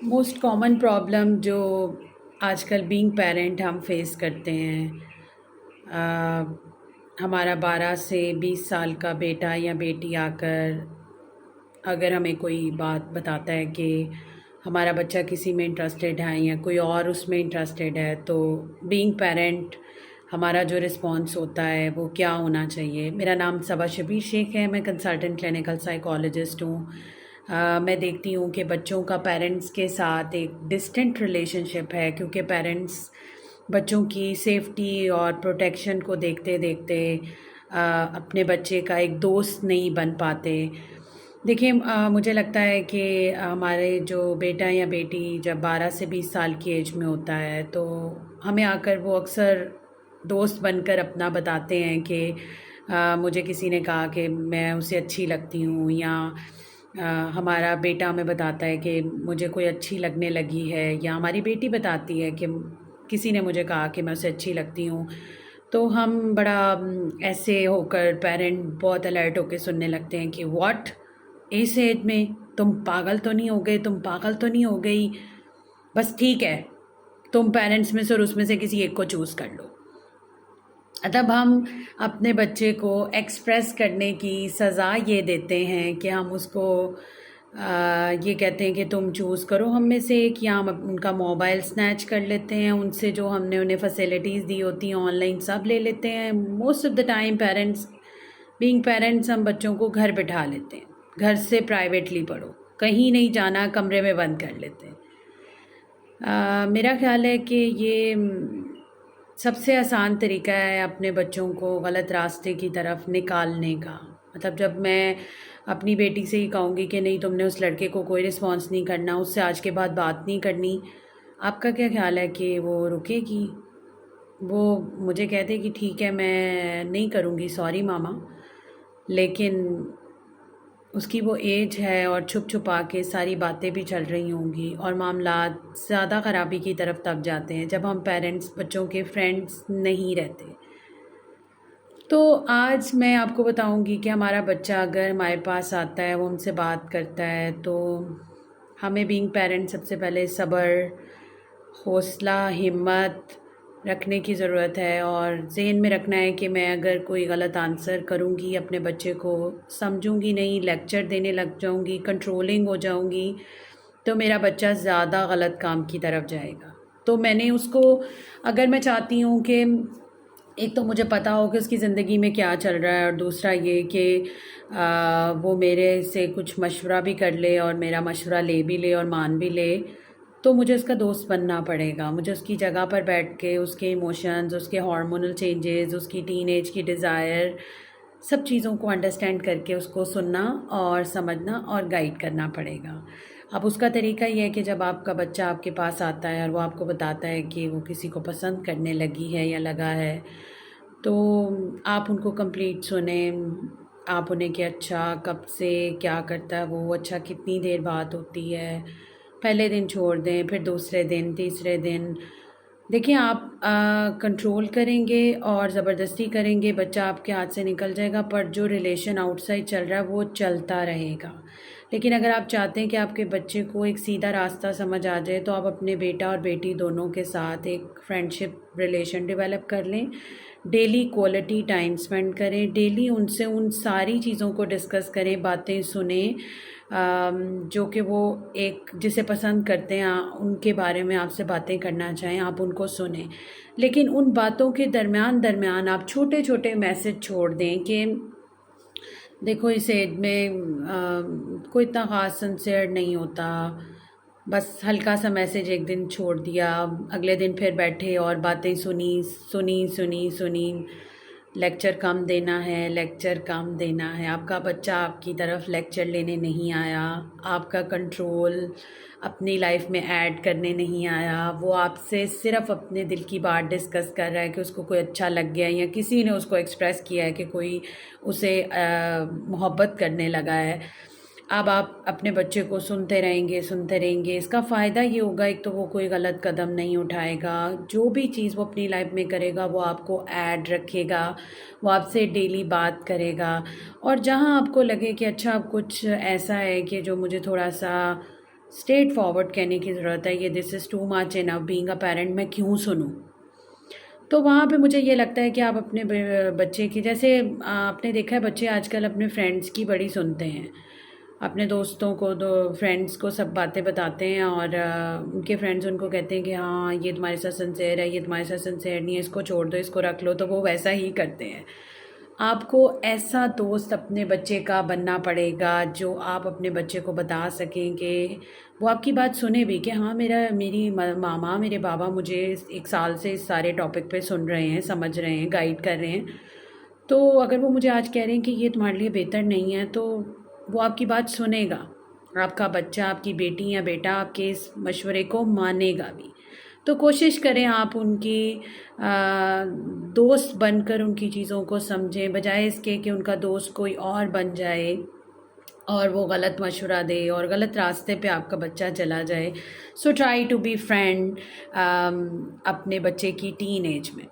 Most common problem جو آج کل بینگ پیرنٹ ہم فیس کرتے ہیں، آ، ہمارا 12 سے 20 سال کا بیٹا یا بیٹی آ کر اگر ہمیں کوئی بات بتاتا ہے کہ ہمارا بچہ کسی میں انٹرسٹیڈ ہے یا کوئی اور اس میں انٹرسٹیڈ ہے، تو بینگ پیرنٹ ہمارا جو رسپانس ہوتا ہے وہ کیا ہونا چاہیے۔ میرا نام صبا شبیر شیخ ہے، میں کنسلٹنٹ کلینکل سائیکالوجسٹ ہوں۔ میں دیکھتی ہوں کہ بچوں کا پیرنٹس کے ساتھ ایک ڈسٹنٹ ریلیشن شپ ہے، کیونکہ پیرنٹس بچوں کی سیفٹی اور پروٹیکشن کو دیکھتے دیکھتے اپنے بچے کا ایک دوست نہیں بن پاتے۔ دیکھیں، مجھے لگتا ہے کہ ہمارے جو بیٹا یا بیٹی جب 12 سے 20 سال کی ایج میں ہوتا ہے تو ہمیں آ کر وہ اکثر دوست بن کر اپنا بتاتے ہیں کہ مجھے کسی نے کہا کہ میں اسے اچھی لگتی ہوں، یا ہمارا بیٹا ہمیں بتاتا ہے کہ مجھے کوئی اچھی لگنے لگی ہے، یا ہماری بیٹی بتاتی ہے کہ کسی نے مجھے کہا کہ میں اسے اچھی لگتی ہوں۔ تو ہم بڑا ایسے ہو کر پیرنٹ بہت الرٹ ہو کے سننے لگتے ہیں کہ واٹ، اس ایج میں تم پاگل تو نہیں ہو گئے، تم پاگل تو نہیں ہو گئی، بس ٹھیک ہے، تم پیرنٹس میں سے اور اس میں سے کسی ایک کو چوز کر لو۔ تب ہم اپنے بچے کو ایکسپریس کرنے کی سزا یہ دیتے ہیں کہ ہم اس کو یہ کہتے ہیں کہ تم چوز کرو ہم میں سے ایک، یا ہم ان کا موبائل سنیچ کر لیتے ہیں، ان سے جو ہم نے انہیں فیسلٹیز دی ہوتی ہیں آن لائن سب لے لیتے ہیں۔ Most of the time parents, being parents, ہم بچوں کو گھر بٹھا لیتے ہیں، گھر سے پرائیویٹلی پڑھو، کہیں نہیں جانا، کمرے میں بند کر لیتے ہیں۔ میرا خیال ہے کہ یہ سب سے آسان طریقہ ہے اپنے بچوں کو غلط راستے کی طرف نکالنے کا۔ مطلب جب میں اپنی بیٹی سے ہی کہوں گی کہ نہیں، تم نے اس لڑکے کو کوئی رسپانس نہیں کرنا، اس سے آج کے بعد بات نہیں کرنی، آپ کا کیا خیال ہے کہ وہ رکے گی؟ وہ مجھے کہتے کہ ٹھیک ہے میں نہیں کروں گی، سوری ماما، لیکن اس کی وہ ایج ہے اور چھپ چھپا کے ساری باتیں بھی چل رہی ہوں گی اور معاملات زیادہ خرابی کی طرف تب جاتے ہیں جب ہم پیرنٹس بچوں کے فرینڈس نہیں رہتے۔ تو آج میں آپ کو بتاؤں گی کہ ہمارا بچہ اگر ہمارے پاس آتا ہے، وہ ہم سے بات کرتا ہے، تو ہمیں بینگ پیرنٹ سب سے پہلے صبر، حوصلہ، ہمت رکھنے کی ضرورت ہے، اور ذہن میں رکھنا ہے کہ میں اگر کوئی غلط آنسر کروں گی، اپنے بچے کو سمجھوں گی نہیں، لیکچر دینے لگ جاؤں گی، کنٹرولنگ ہو جاؤں گی، تو میرا بچہ زیادہ غلط کام کی طرف جائے گا۔ تو میں نے اس کو، اگر میں چاہتی ہوں کہ ایک تو مجھے پتہ ہو کہ اس کی زندگی میں کیا چل رہا ہے، اور دوسرا یہ کہ وہ میرے سے کچھ مشورہ بھی کر لے اور میرا مشورہ لے بھی لے اور مان بھی لے، تو مجھے اس کا دوست بننا پڑے گا۔ مجھے اس کی جگہ پر بیٹھ کے اس کے ایموشنز، اس کے ہارمونل چینجز، اس کی ٹین ایج کی ڈیزائر، سب چیزوں کو انڈرسٹینڈ کر کے اس کو سننا اور سمجھنا اور گائیڈ کرنا پڑے گا۔ اب اس کا طریقہ یہ ہے کہ جب آپ کا بچہ آپ کے پاس آتا ہے اور وہ آپ کو بتاتا ہے کہ وہ کسی کو پسند کرنے لگی ہے یا لگا ہے، تو آپ ان کو کمپلیٹ سنیں۔ آپ انہیں کہ اچھا کب سے کیا کرتا ہے وہ، اچھا کتنی دیر بات ہوتی ہے، پہلے دن چھوڑ دیں، پھر دوسرے دن، تیسرے دن۔ دیکھیں، آپ کنٹرول کریں گے اور زبردستی کریں گے، بچہ آپ کے ہاتھ سے نکل جائے گا، پر جو ریلیشن آؤٹ سائڈ چل رہا ہے وہ چلتا رہے گا۔ لیکن اگر آپ چاہتے ہیں کہ آپ کے بچے کو ایک سیدھا راستہ سمجھ آ جائے، تو آپ اپنے بیٹا اور بیٹی دونوں کے ساتھ ایک فرینڈشپ ریلیشن ڈیولپ کر لیں، ڈیلی کوالٹی ٹائم اسپینڈ کریں، ڈیلی ان سے ان ساری چیزوں کو ڈسکس کریں، باتیں سنیں جو کہ وہ ایک جسے پسند کرتے ہیں، ان کے بارے میں آپ سے باتیں کرنا چاہیں، آپ ان کو سنیں، لیکن ان باتوں کے درمیان آپ چھوٹے چھوٹے میسج چھوڑ دیں کہ دیکھو اس ایج میں کوئی اتنا خاص سنسیئر نہیں ہوتا، بس ہلکا سا میسج ایک دن چھوڑ دیا، اگلے دن پھر بیٹھے اور باتیں سنی، لیکچر کم دینا ہے، لیکچر کم دینا ہے۔ آپ کا بچہ آپ کی طرف لیکچر لینے نہیں آیا، آپ کا کنٹرول اپنی لائف میں ایڈ کرنے نہیں آیا، وہ آپ سے صرف اپنے دل کی بات ڈسکس کر رہا ہے کہ اس کو کوئی اچھا لگ گیا، یا کسی نے اس کو ایکسپریس کیا ہے کہ کوئی اسے محبت کرنے لگا ہے۔ اب آپ اپنے بچے کو سنتے رہیں گے، اس کا فائدہ یہ ہوگا، ایک تو وہ کوئی غلط قدم نہیں اٹھائے گا، جو بھی چیز وہ اپنی لائف میں کرے گا وہ آپ کو ایڈ رکھے گا، وہ آپ سے ڈیلی بات کرے گا، اور جہاں آپ کو لگے کہ اچھا اب کچھ ایسا ہے کہ جو مجھے تھوڑا سا اسٹریٹ فارورڈ کہنے کی ضرورت ہے، یہ this is too much enough being a parent, میں کیوں سنوں؟ تو وہاں پہ مجھے یہ لگتا ہے کہ آپ اپنے بچے کی، جیسے آپ نے دیکھا ہے بچے آج کل اپنے فرینڈس کی بڑی سنتے ہیں، اپنے دوستوں کو، فرینڈس کو سب باتیں بتاتے ہیں، اور ان کے فرینڈس ان کو کہتے ہیں کہ ہاں یہ تمہارے ساتھ سنسیئر ہے، یہ تمہارے ساتھ سنسیئر نہیں ہے، اس کو چھوڑ دو، اس کو رکھ لو، تو وہ ویسا ہی کرتے ہیں۔ آپ کو ایسا دوست اپنے بچے کا بننا پڑے گا جو آپ اپنے بچے کو بتا سکیں کہ وہ آپ کی بات سنے بھی، کہ ہاں میری ماما، میرے بابا مجھے 1 سال سے اس سارے ٹاپک پہ سن رہے ہیں، سمجھ رہے ہیں، گائیڈ کر رہے ہیں، تو اگر وہ مجھے آج کہہ رہے ہیں کہ یہ تمہارے لیے بہتر نہیں ہے، تو وہ آپ کی بات سنے گا، آپ کا بچہ، آپ کی بیٹی یا بیٹا آپ کے اس مشورے کو مانے گا بھی۔ تو کوشش کریں آپ ان کی دوست بن کر ان کی چیزوں کو سمجھیں، بجائے اس کے کہ ان کا دوست کوئی اور بن جائے اور وہ غلط مشورہ دے اور غلط راستے پہ آپ کا بچہ چلا جائے۔ So try to be friend اپنے بچے کی ٹین ایج میں۔